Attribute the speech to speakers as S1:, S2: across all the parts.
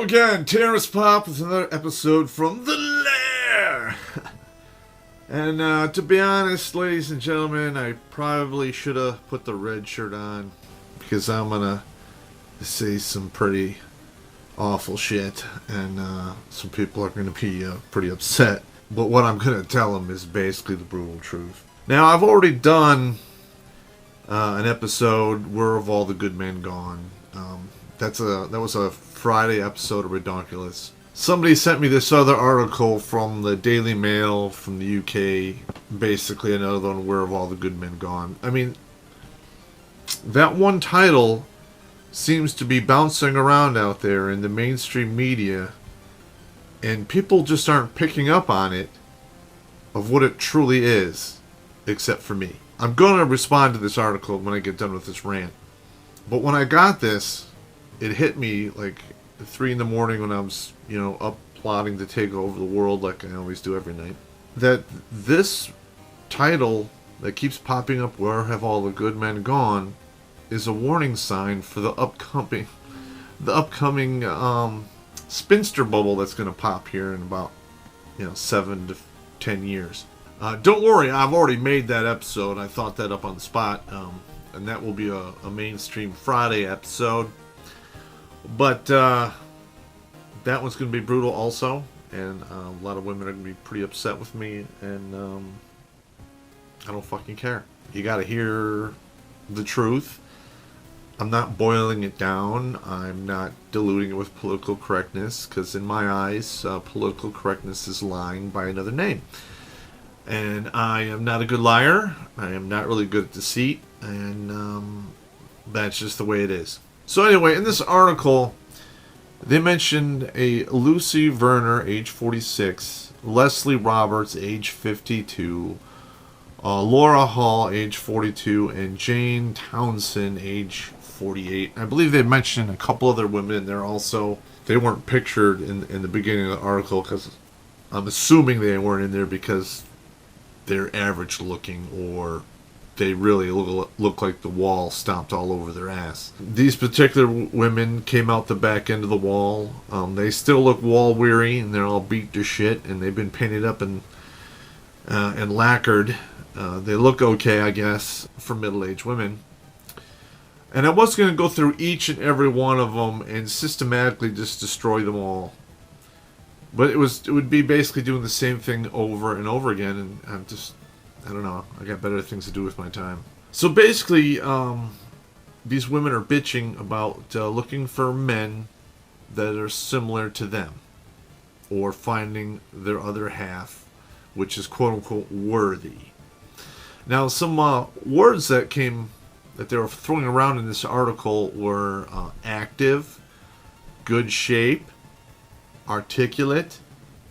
S1: again, Terrence Popp with another episode from the Lair. And to be honest, ladies and gentlemen, I probably should have put the red shirt on because I'm gonna say some pretty awful shit, and some people are gonna be pretty upset. But what I'm gonna tell them is basically the brutal truth. Now, I've already done an episode, Where Have All the Good Men Gone? That was a Friday episode of Redonkulous. Somebody sent me this other article from the Daily Mail from the UK, basically another one, Where Have All the Good Men Gone? I mean, that one title seems to be bouncing around out there in the mainstream media, and people just aren't picking up on it, of what it truly is, except for me. I'm going to respond to this article when I get done with this rant. But when I got this, it hit me like 3 in the morning when I was, up plotting to take over the world like I always do every night. That this title that keeps popping up, Where Have All the Good Men Gone? Is a warning sign for the upcoming spinster bubble that's going to pop here in about 7 to 10 years. Don't worry, I've already made that episode. I thought that up on the spot, and that will be a mainstream Friday episode. But that one's going to be brutal also, and a lot of women are going to be pretty upset with me, and I don't fucking care. You got to hear the truth. I'm not boiling it down. I'm not diluting it with political correctness, because in my eyes, political correctness is lying by another name. And I am not a good liar. I am not really good at deceit, and that's just the way it is. So anyway, in this article, they mentioned a Lucy Werner, age 46, Leslie Roberts, age 52, Laura Hall, age 42, and Jane Townsend, age 48. I believe they mentioned a couple other women in there also. They weren't pictured in the beginning of the article, because I'm assuming they weren't in there because they're average looking, or they really look like the wall stomped all over their ass. These particular women came out the back end of the wall. They still look wall weary, and they're all beat to shit, and they've been painted up and lacquered. They look okay, I guess, for middle-aged women. And I was going to go through each and every one of them and systematically just destroy them all. But it would be basically doing the same thing over and over again, and I don't know, I got better things to do with my time. So basically, these women are bitching about looking for men that are similar to them, or finding their other half, which is quote-unquote worthy. Now, some words that they were throwing around in this article were active, good shape, articulate,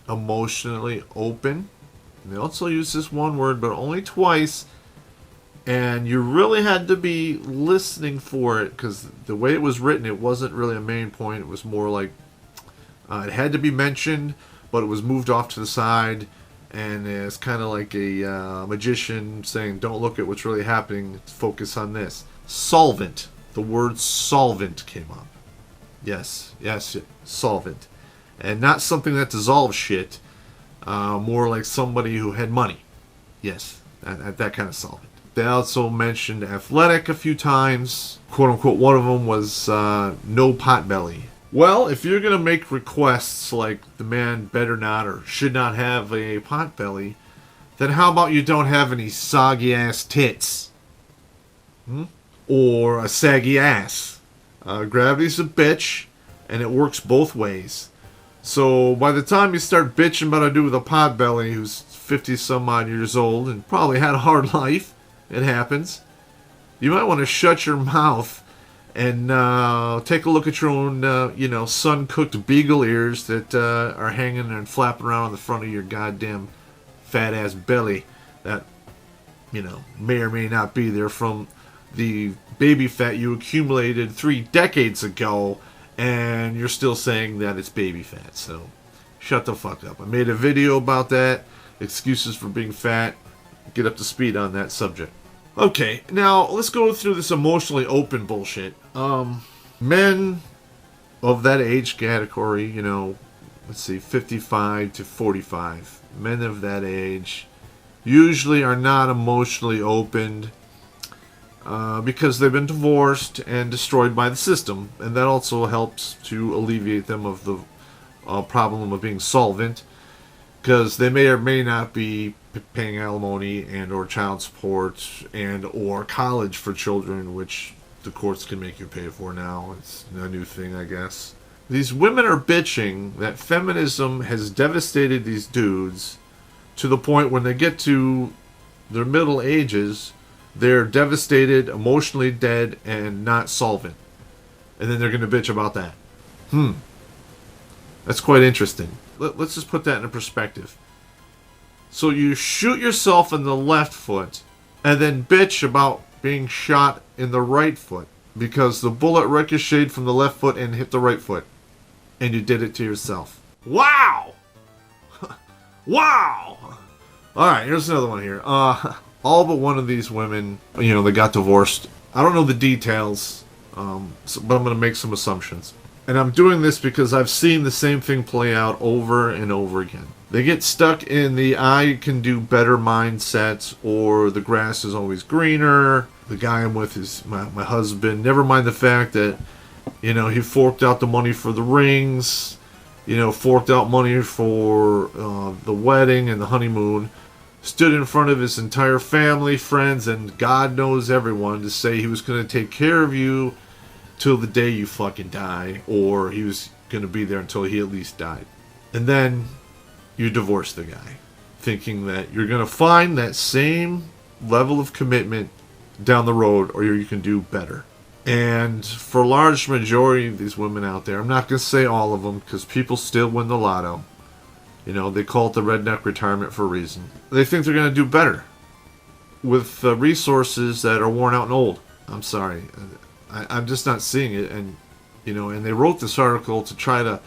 S1: emotionally open. And they also use this one word, but only twice. And you really had to be listening for it, because the way it was written, it wasn't really a main point. It was more like it had to be mentioned, but it was moved off to the side. And it's kind of like a magician saying, don't look at what's really happening, focus on this. Solvent. The word solvent came up. Yes, solvent. And not something that dissolves shit. More like somebody who had money. Yes, that kind of solvent. They also mentioned athletic a few times. Quote unquote, one of them was no potbelly. Well, if you're going to make requests like the man better not or should not have a potbelly, then how about you don't have any soggy ass tits? Or a saggy ass. Gravity's a bitch, and it works both ways. So by the time you start bitching about a dude with a potbelly who's 50 some odd years old and probably had a hard life, it happens, you might want to shut your mouth and take a look at your own, sun-cooked beagle ears that are hanging and flapping around on the front of your goddamn fat-ass belly that, may or may not be there from the baby fat you accumulated 3 decades ago, and you're still saying that it's baby fat. So shut the fuck up. I made a video about that. Excuses for being fat. Get up to speed on that subject. Okay, now let's go through this emotionally open bullshit. Men of that age category, let's see, 55 to 45. Men of that age usually are not emotionally opened because they've been divorced and destroyed by the system. And that also helps to alleviate them of the problem of being solvent, because they may or may not be paying alimony and or child support and or college for children, which the courts can make you pay for now. It's a new thing, I guess. These women are bitching that feminism has devastated these dudes to the point when they get to their middle ages, they're devastated, emotionally dead, and not solvent. And then they're going to bitch about that. That's quite interesting. Let's just put that into perspective. So you shoot yourself in the left foot and then bitch about being shot in the right foot because the bullet ricocheted from the left foot and hit the right foot. And you did it to yourself. Wow! Wow! Alright, here's another one here. All but one of these women, they got divorced. I don't know the details, but I'm going to make some assumptions. And I'm doing this because I've seen the same thing play out over and over again. They get stuck in the I can do better mindset, or the grass is always greener. The guy I'm with is my husband. Never mind the fact that, he forked out the money for the rings, forked out money for the wedding and the honeymoon, stood in front of his entire family, friends, and God knows everyone to say he was going to take care of you till the day you fucking die, or he was going to be there until he at least died. And then you divorce the guy, thinking that you're going to find that same level of commitment down the road, or you can do better. And for a large majority of these women out there, I'm not going to say all of them, because people still win the lotto. They call it the redneck retirement for a reason. They think they're going to do better with resources that are worn out and old. I'm sorry. I'm just not seeing it. And, and they wrote this article to try to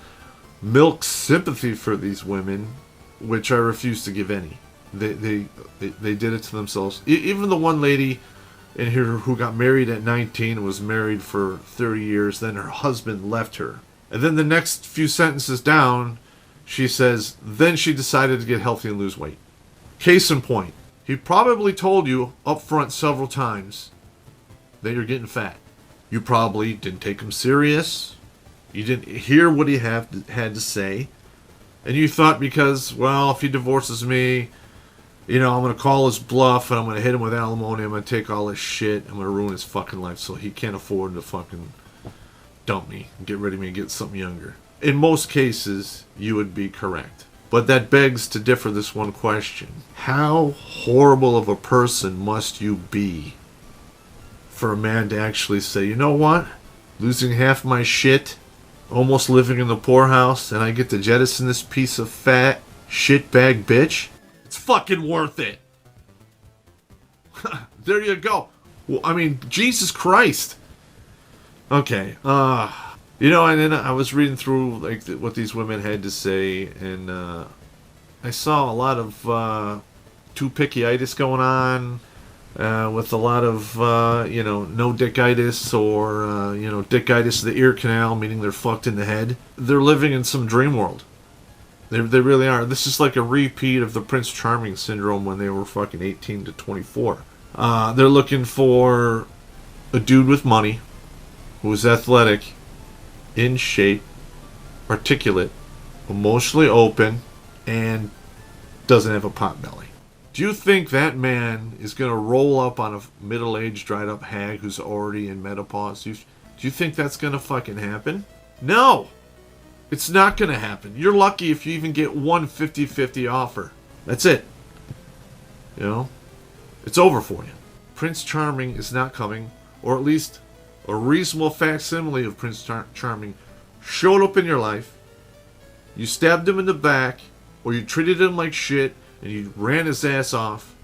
S1: milk sympathy for these women, which I refuse to give any. They did it to themselves. Even the one lady in here who got married at 19 and was married for 30 years, then her husband left her. And then the next few sentences down, she says, then she decided to get healthy and lose weight. Case in point, he probably told you up front several times that you're getting fat. You probably didn't take him serious. You didn't hear what he had to say. And you thought because, if he divorces me, I'm going to call his bluff and I'm going to hit him with alimony. I'm going to take all his shit. I'm going to ruin his fucking life so he can't afford to fucking dump me and get rid of me and get something younger. In most cases, you would be correct. But that begs to differ this one question. How horrible of a person must you be for a man to actually say, you know what? Losing half my shit, almost living in the poorhouse, and I get to jettison this piece of fat shitbag bitch? It's fucking worth it. There you go. Well, Jesus Christ. Okay, and then I was reading through what these women had to say, and I saw a lot of too picky-itis going on, with a lot of no dickitis, or dickitis of the ear canal, meaning they're fucked in the head. They're living in some dream world. They really are. This is like a repeat of the Prince Charming syndrome when they were fucking 18 to 24. They're looking for a dude with money, who's athletic, in shape, articulate, emotionally open, and doesn't have a pot belly. Do you think that man is going to roll up on a middle-aged, dried-up hag who's already in menopause? Do you think that's going to fucking happen? No! It's not going to happen. You're lucky if you even get one 50-50 offer. That's it. It's over for you. Prince Charming is not coming, or at least a reasonable facsimile of Prince Charming showed up in your life. You stabbed him in the back, or you treated him like shit, and you ran his ass off.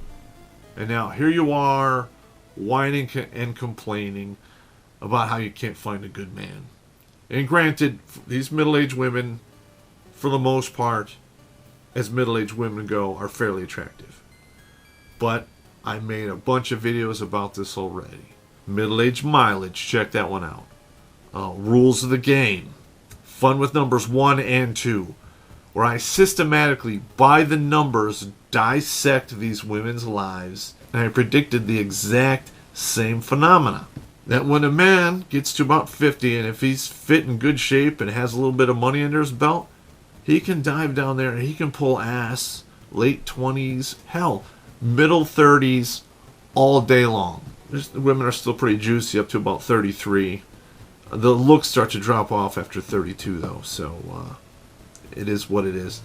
S1: And now here you are, whining and complaining about how you can't find a good man. And granted, these middle-aged women, for the most part, as middle-aged women go, are fairly attractive. But I made a bunch of videos about this already. Middle-aged mileage, check that one out. Rules of the game. Fun with Numbers 1 and 2, where I systematically, by the numbers, dissect these women's lives, and I predicted the exact same phenomena. That when a man gets to about 50, and if he's fit in good shape and has a little bit of money under his belt, he can dive down there and he can pull ass late 20s, hell, middle 30s, all day long. Women are still pretty juicy up to about 33. The looks start to drop off after 32, though, so it is what it is.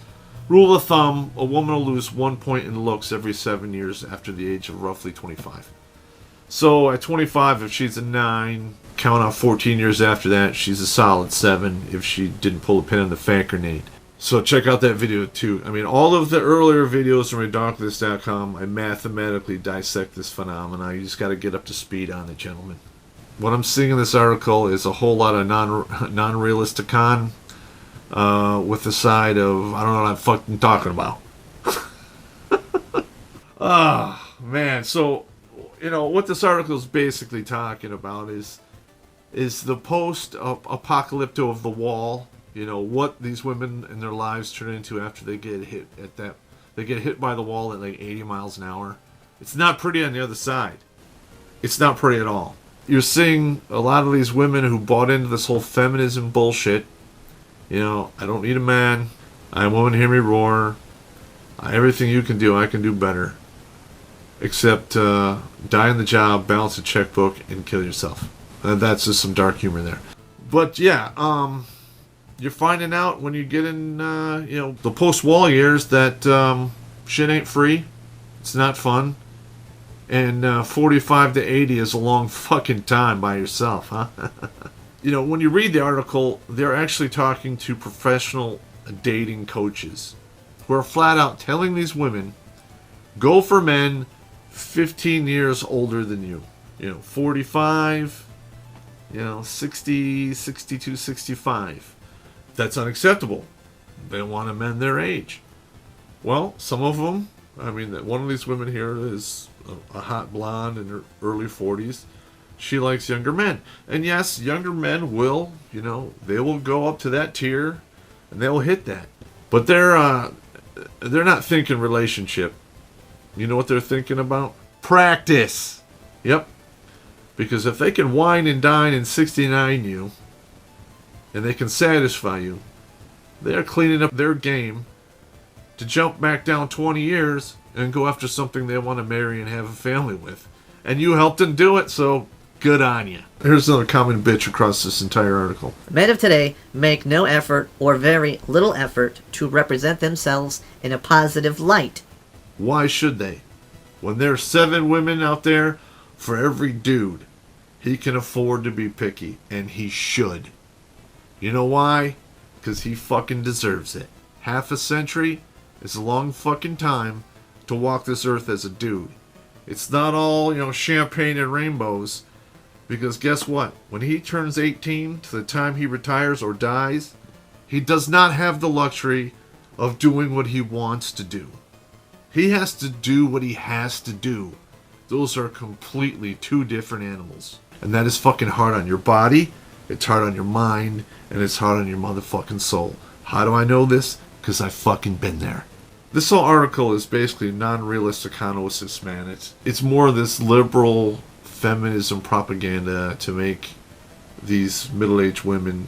S1: Rule of thumb, a woman will lose 1 point in looks every 7 years after the age of roughly 25. So at 25, if she's a 9, count out 14 years after that, she's a solid 7 if she didn't pull a pin on the fan grenade. So check out that video too. I mean, all of the earlier videos from Redonkulous.com, I mathematically dissect this phenomena. You just got to get up to speed on it, gentlemen. What I'm seeing in this article is a whole lot of non-realistic con with the side of, I don't know what I'm fucking talking about. Ah, man. So, you know, what this article is basically talking about is the post-apocalypto of the wall. You know, what these women and their lives turn into after they get hit they get hit by the wall at like 80 miles an hour. It's not pretty on the other side. It's not pretty at all. You're seeing a lot of these women who bought into this whole feminism bullshit. You know, I don't need a man. I won't hear me roar. Everything you can do, I can do better. Except die on the job, balance a checkbook, and kill yourself. That's just some dark humor there. But yeah, you're finding out when you get in, the post-wall years that shit ain't free. It's not fun. And 45 to 80 is a long fucking time by yourself, huh? You know, when you read the article, they're actually talking to professional dating coaches who are flat out telling these women, go for men 15 years older than you. You know, 45, 60, 62, 65. That's unacceptable. They want men their age. Well, some of them, I mean, one of these women here is a hot blonde in her early 40s. She likes younger men. And yes, younger men will, they will go up to that tier and they'll hit that. But they're not thinking relationship. You know what they're thinking about? Practice. Yep. Because if they can wine and dine and 69 you, and they can satisfy you, they're cleaning up their game to jump back down 20 years and go after something they want to marry and have a family with. And you helped them do it, so good on you. Here's another common bitch across this entire article.
S2: Men of today make no effort or very little effort to represent themselves in a positive light.
S1: Why should they? When there's 7 women out there for every dude, he can afford to be picky, and he should. You know why? Because he fucking deserves it. Half a century is a long fucking time to walk this earth as a dude. It's not all, champagne and rainbows. Because guess what? When he turns 18 to the time he retires or dies, he does not have the luxury of doing what he wants to do. He has to do what he has to do. Those are completely 2 different animals. And that is fucking hard on your body, it's hard on your mind, and it's hard on your motherfucking soul. How do I know this? Because I've fucking been there. This whole article is basically non-realistic analysis, man. It's more of this liberal feminism propaganda to make these middle-aged women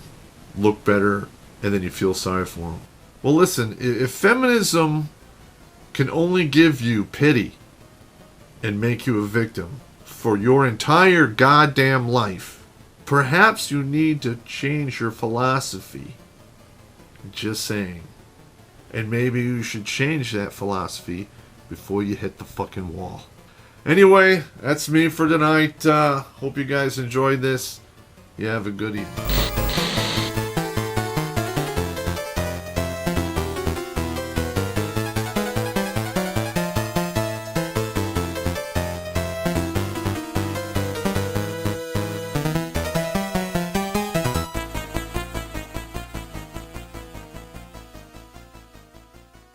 S1: look better, and then you feel sorry for them. Well, listen, if feminism can only give you pity and make you a victim for your entire goddamn life, perhaps you need to change your philosophy. Just saying. And maybe you should change that philosophy before you hit the fucking wall. Anyway, that's me for tonight. Hope you guys enjoyed this. You have a good evening.